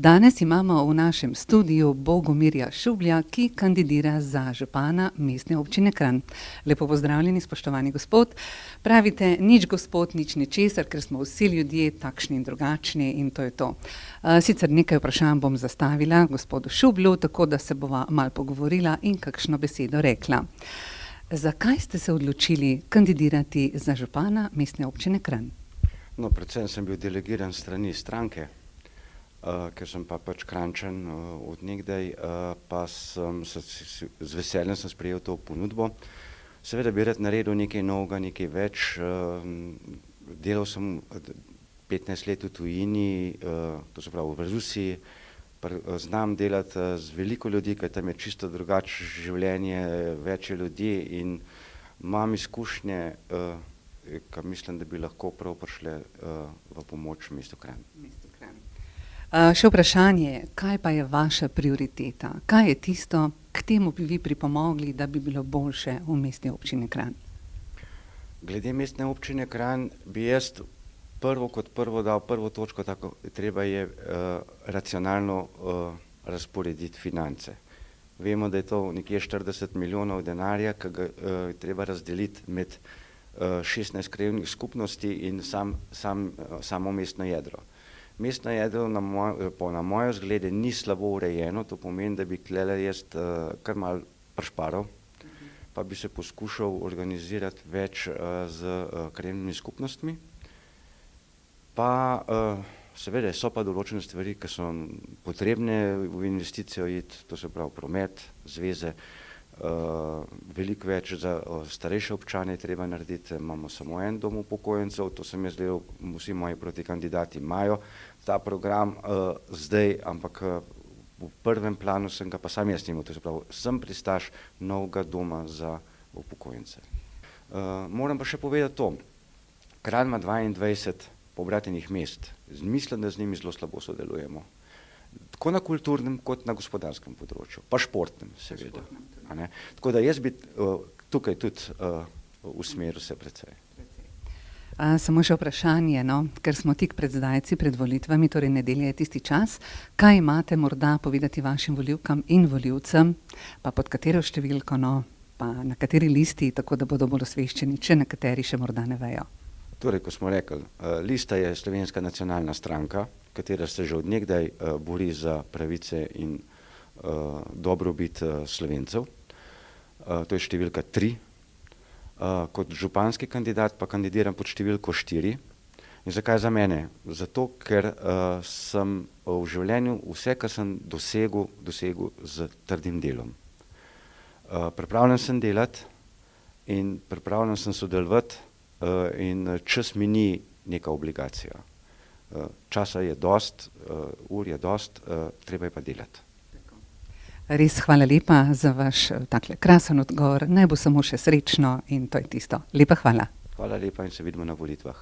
Danes imamo v našem studiu Bogomirja Šublja, ki kandidira za župana Mestne občine Kranj. Lepo pozdravljeni, spoštovani gospod. Pravite, nič gospod, nič ničesar, ker smo vsi ljudje takšni in drugačni in to je to. Sicer nekaj vprašanj bom zastavila gospodu Šublju, tako da se bova malo pogovorila in kakšno besedo rekla. Zakaj ste se odločili kandidirati za župana Mestne občine Kranj? No, predvsem sem bil delegiran s strani stranke, ker sem pa pač Kranjčan od nekdaj, pa sem z veseljem sem sprejel to ponudbo. Seveda bi rad naredil nekaj novega, nekaj več. Delal sem 15 let v tujini, to se pravi v Rusiji. Znam delati z veliko ljudi, ker tam je čisto drugače življenje, več je ljudi in imam izkušnje, ki mislim, da bi lahko prav prišle v pomoč mestu Kranj. Še vprašanje, kaj pa je vaša prioriteta? Kaj je tisto, k temu bi vi pripomogli, da bi bilo boljše v Mestni občini Kranj? Glede Mestne občine Kranj bi jaz kot prvo dal prvo točko, tako treba je racionalno razporediti finance. Vemo, da je to nekje 40 milijonov denarja, ki ga treba razdeliti med 16 krajevnih skupnosti in samo mestno jedro. Mestno jedro na moje vzglede ni slabo urejeno, to pomeni, da bi tlele jaz kar malo prišparal, pa bi se poskušal organizirati več z krajevnimi skupnostmi. Pa seveda so pa določene stvari, ki so potrebne v investicijo iti, to se pravi promet, zveze, veliko več za starejše občane je treba narediti, imamo samo en dom upokojencev, to sem jaz delal, vsi moji protikandidati imajo ta program zdaj, ampak v prvem planu sem ga pa sam jaz imel, to se pravi, sem pristaš novega doma za upokojence. Moram pa še povedati to, Kranj ima 22 pobratenih mest, mislim, da z njimi zelo slabo sodelujemo. Tako na kulturnem, kot na gospodarskem področju, pa športnem seveda. Tako da jaz bi tukaj tudi usmeril se precej. Samo še vprašanje, no, ker smo tik pred zdajci, pred volitvami, torej nedelja je tisti čas, kaj imate morda povedati vašim volivkam in volivcem, pa pod katero številko, no, pa na kateri listi, tako da bodo bolj osveščeni, če nekateri še morda ne vejo. Torej, ko smo rekli, lista je Slovenska nacionalna stranka, katera se že od nekdaj bori za pravice in dobrobit Slovencev. To je številka 3. Kot županski kandidat pa kandidiram pod številko 4. In zakaj za mene? Zato, ker sem v življenju vse, kar sem dosegel z trdim delom. Pripravljen sem delati in pripravljen sem sodelovati in čas mi ni neka obligacija. Časa je dost, ur je dost, treba je pa delati. Res hvala lepa za vaš takle krasen odgovor, naj bo samo še srečno in to je tisto. Lepa hvala. Hvala lepa in se vidimo na volitvah.